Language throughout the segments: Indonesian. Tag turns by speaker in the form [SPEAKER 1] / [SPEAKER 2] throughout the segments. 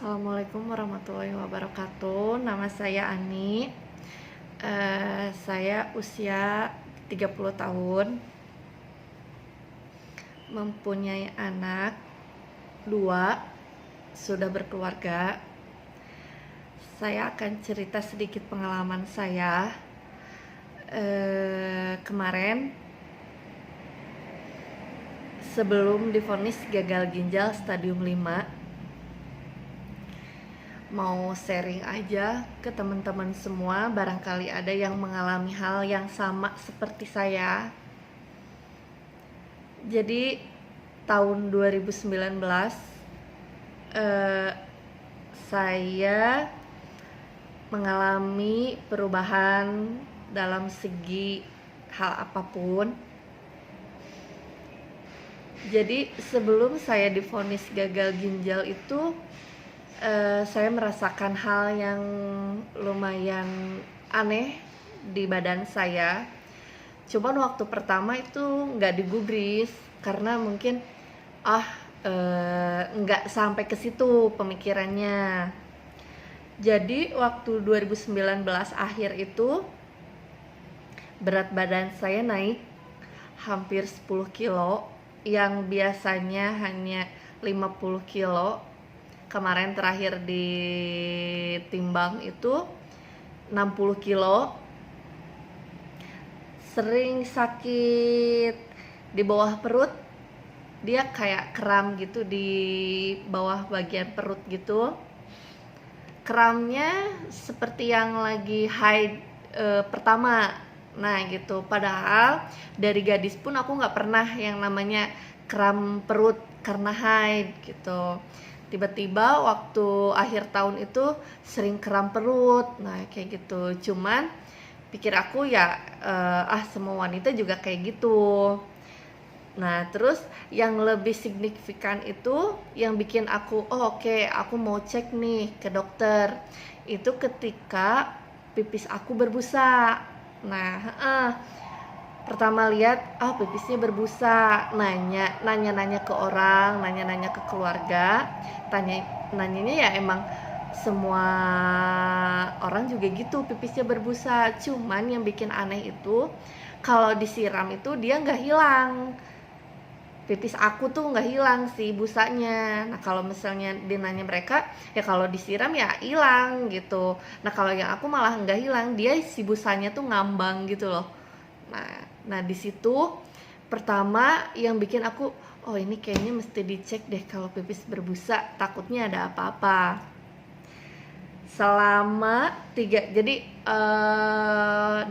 [SPEAKER 1] Assalamualaikum warahmatullahi wabarakatuh. Nama saya Ani. Saya usia 30 tahun. Mempunyai anak 2, sudah berkeluarga. Saya akan cerita sedikit pengalaman saya. Kemarin sebelum divonis gagal ginjal stadium 5, mau sharing aja ke teman-teman semua, barangkali ada yang mengalami hal yang sama seperti saya. Jadi tahun 2019 saya mengalami perubahan dalam segi hal apapun. Jadi sebelum saya divonis gagal ginjal itu saya merasakan hal yang lumayan aneh di badan saya. Cuman waktu pertama itu nggak digubris karena mungkin nggak sampai ke situ pemikirannya. Jadi waktu 2019 akhir itu berat badan saya naik hampir 10 kilo, yang biasanya hanya 50 kilo. Kemarin terakhir ditimbang itu 60 kilo. Sering sakit di bawah perut, dia kayak kram gitu di bawah bagian perut gitu. Kramnya seperti yang lagi haid pertama. Nah gitu, padahal dari gadis pun aku gak pernah yang namanya kram perut karena haid gitu. Tiba-tiba waktu akhir tahun itu sering kram perut, nah kayak gitu. Cuman pikir aku ya semua wanita juga kayak gitu. Nah terus yang lebih signifikan itu yang bikin aku oke, aku mau cek nih ke dokter, itu ketika pipis aku berbusa. Nah pertama lihat pipisnya berbusa, nanya ke orang, nanya ke keluarga, nanyanya ya emang semua orang juga gitu, pipisnya berbusa. Cuman yang bikin aneh itu kalau disiram itu dia nggak hilang, pipis aku tuh nggak hilang sih busanya. Nah kalau misalnya dinanya mereka ya kalau disiram ya hilang gitu. Nah kalau yang aku malah nggak hilang, dia si busanya tuh ngambang gitu loh. Nah di situ pertama yang bikin aku ini kayaknya mesti dicek deh kalau pipis berbusa, takutnya ada apa-apa. Selama 3, jadi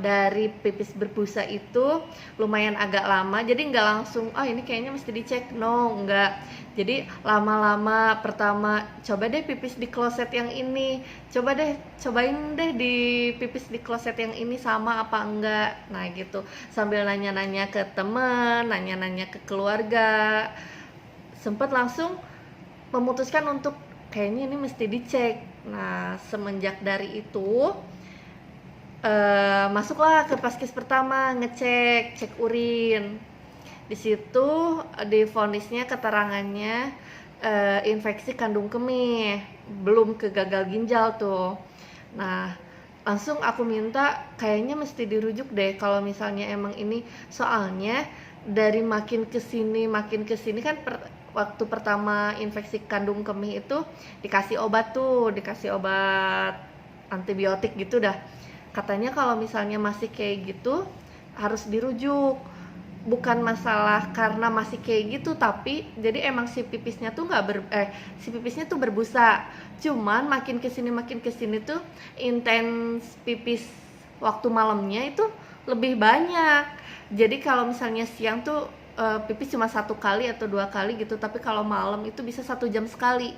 [SPEAKER 1] dari pipis berbusa itu lumayan agak lama, jadi nggak langsung ini kayaknya mesti dicek, enggak. Jadi lama-lama pertama coba deh pipis di kloset yang ini, cobain deh di pipis di kloset yang ini sama apa enggak. Nah gitu, sambil nanya-nanya ke temen, nanya-nanya ke keluarga, sempet langsung memutuskan untuk kayaknya ini mesti dicek. Nah semenjak dari itu masuklah ke paskes pertama, cek urin. Di situ divonisnya keterangannya infeksi kandung kemih, belum ke gagal ginjal tuh. Nah langsung aku minta kayaknya mesti dirujuk deh kalau misalnya emang ini, soalnya dari makin kesini kan waktu pertama infeksi kandung kemih itu dikasih obat antibiotik gitu dah. Katanya kalau misalnya masih kayak gitu harus dirujuk. Bukan masalah karena masih kayak gitu, tapi jadi emang si pipisnya tuh si pipisnya tuh berbusa. Cuman makin kesini tuh intens pipis waktu malamnya itu lebih banyak. Jadi kalau misalnya siang tuh pipis cuma 1 kali atau 2 kali gitu, tapi kalau malam itu bisa 1 jam sekali.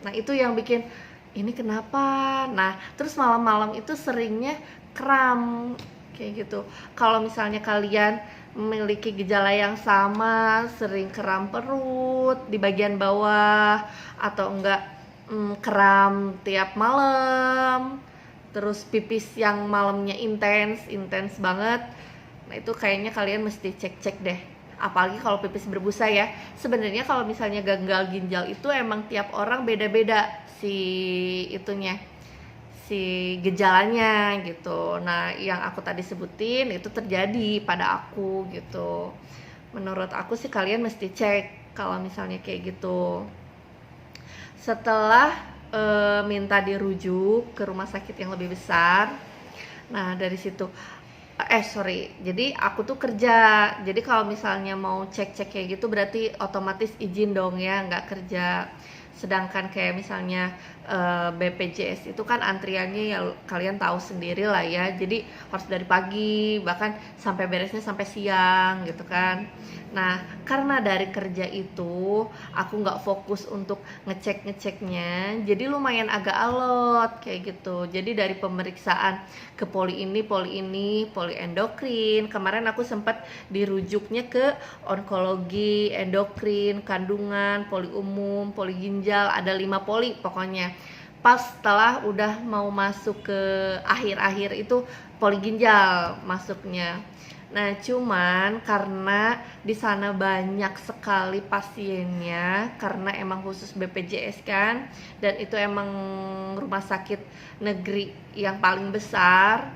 [SPEAKER 1] Nah itu yang bikin ini kenapa. Nah terus malam-malam itu seringnya kram kayak gitu. Kalau misalnya kalian memiliki gejala yang sama, sering kram perut di bagian bawah atau enggak kram tiap malam, terus pipis yang malamnya intens banget, nah itu kayaknya kalian mesti cek deh apalagi kalau pipis berbusa ya. Sebenarnya kalau misalnya gagal ginjal itu emang tiap orang beda-beda si gejalanya gitu. Nah, yang aku tadi sebutin itu terjadi pada aku gitu. Menurut aku sih kalian mesti cek kalau misalnya kayak gitu. Setelah minta dirujuk ke rumah sakit yang lebih besar, nah dari situ jadi aku tuh kerja. Jadi kalau misalnya mau cek-cek kayak gitu berarti otomatis izin dong ya, nggak kerja. Sedangkan kayak misalnya BPJS itu kan antriannya ya kalian tahu sendiri lah ya, jadi harus dari pagi bahkan sampai beresnya sampai siang gitu kan. Nah, karena dari kerja itu aku nggak fokus untuk ngeceknya, jadi lumayan agak alot kayak gitu. Jadi dari pemeriksaan ke poli endokrin, kemarin aku sempat dirujuknya ke onkologi, endokrin, kandungan, poli umum, poli ginjal, ada 5 poli pokoknya. Pas setelah udah mau masuk ke akhir-akhir itu poli ginjal masuknya. Nah, cuman karena di sana banyak sekali pasiennya, karena emang khusus BPJS kan, dan itu emang rumah sakit negeri yang paling besar,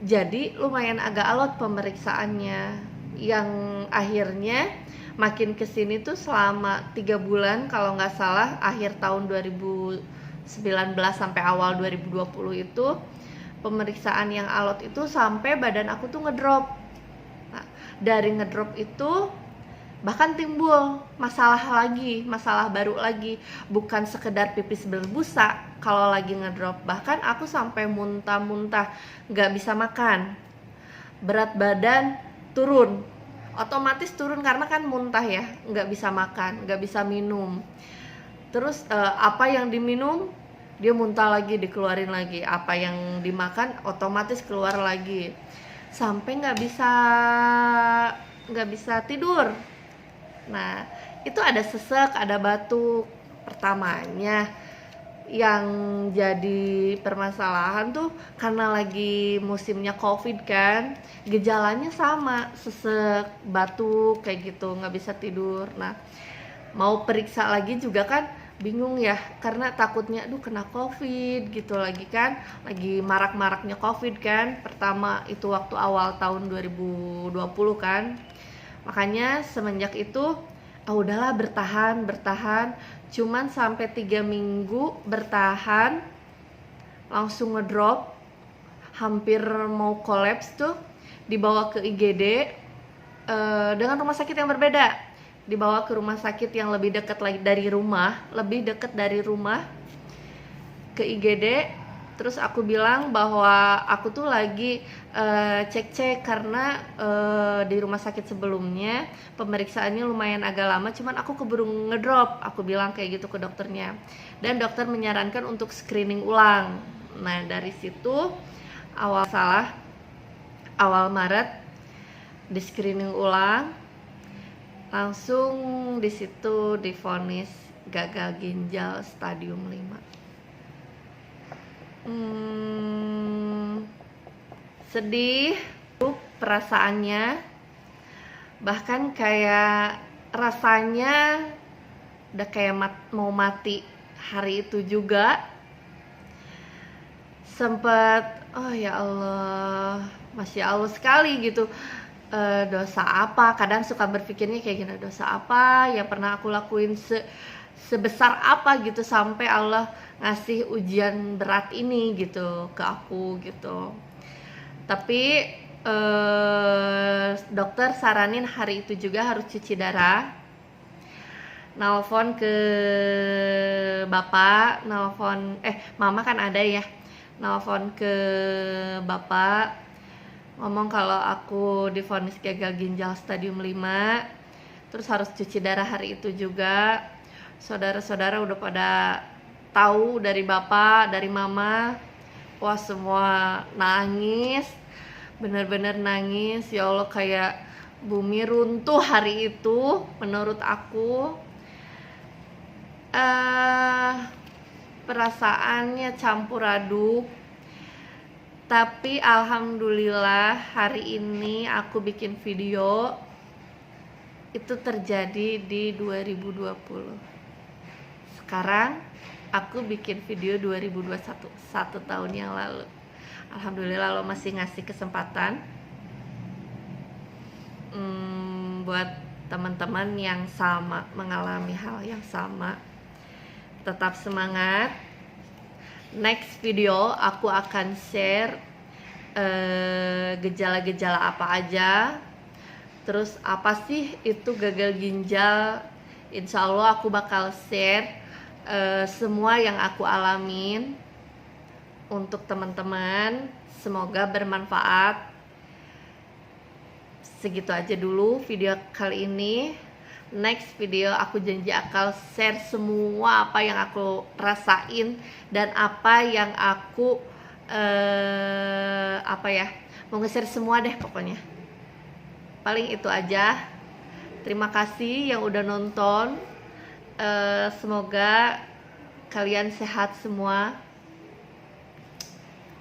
[SPEAKER 1] jadi lumayan agak alot pemeriksaannya, yang akhirnya makin kesini tuh selama 3 bulan kalau nggak salah, akhir tahun 2019 sampai awal 2020 itu pemeriksaan yang alot itu sampai badan aku tuh ngedrop. Nah, dari ngedrop itu bahkan timbul masalah baru lagi, bukan sekedar pipis berbusa kalau lagi ngedrop, bahkan aku sampai muntah-muntah, nggak bisa makan, berat badan turun, otomatis turun karena kan muntah ya, nggak bisa makan, nggak bisa minum. Terus apa yang diminum dia muntah lagi, dikeluarin lagi, apa yang dimakan otomatis keluar lagi, sampai nggak bisa tidur. Nah, itu ada sesek, ada batuk. Pertamanya yang jadi permasalahan tuh karena lagi musimnya COVID kan, gejalanya sama, sesek, batuk kayak gitu, nggak bisa tidur. Nah, mau periksa lagi juga kan bingung ya, karena takutnya kena COVID gitu lagi kan, lagi marak-maraknya COVID kan, pertama itu waktu awal tahun 2020 kan. Makanya semenjak itu udahlah bertahan, cuman sampai 3 minggu bertahan langsung ngedrop, hampir mau kolaps tuh, dibawa ke IGD dengan rumah sakit yang berbeda, dibawa ke rumah sakit yang lebih dekat dari rumah ke IGD. Terus aku bilang bahwa aku tuh lagi cek-cek karena di rumah sakit sebelumnya pemeriksaannya lumayan agak lama, cuman aku keburu ngedrop, aku bilang kayak gitu ke dokternya, dan dokter menyarankan untuk screening ulang. Nah, dari situ awal Maret di screening ulang, langsung di situ divonis gagal ginjal stadium 5. Sedih perasaannya, bahkan kayak rasanya udah kayak mau mati. Hari itu juga sempet, oh ya Allah, Masya Allah sekali gitu, dosa apa, kadang suka berpikirnya kayak gini, dosa apa yang pernah aku lakuin sebesar apa gitu sampai Allah ngasih ujian berat ini gitu ke aku gitu. Tapi dokter saranin hari itu juga harus cuci darah. Nelfon ke bapak, mama kan ada ya, nelfon ke bapak, ngomong kalau aku divonis gagal ginjal stadium 5, terus harus cuci darah hari itu juga. Saudara-saudara udah pada tahu dari bapak, dari mama. Wah, semua nangis, bener-bener nangis. Ya Allah, kayak bumi runtuh hari itu menurut aku. Perasaannya campur aduk. Tapi alhamdulillah hari ini aku bikin video itu terjadi di 2020. Sekarang aku bikin video 2021, 1 tahun yang lalu. Alhamdulillah lo masih ngasih kesempatan buat teman-teman yang sama, mengalami hal yang sama. Tetap semangat. Next video aku akan share gejala-gejala apa aja, terus apa sih itu gagal ginjal. Insya Allah aku bakal share semua yang aku alamin untuk teman-teman. Semoga bermanfaat. Segitu aja dulu video kali ini. Next video aku janji akan share semua apa yang aku rasain dan apa yang aku mau nge-share semua deh pokoknya. Paling itu aja. Terima kasih yang udah nonton. Semoga kalian sehat semua.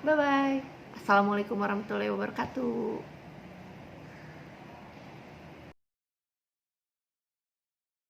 [SPEAKER 1] Bye bye. Assalamualaikum warahmatullahi wabarakatuh.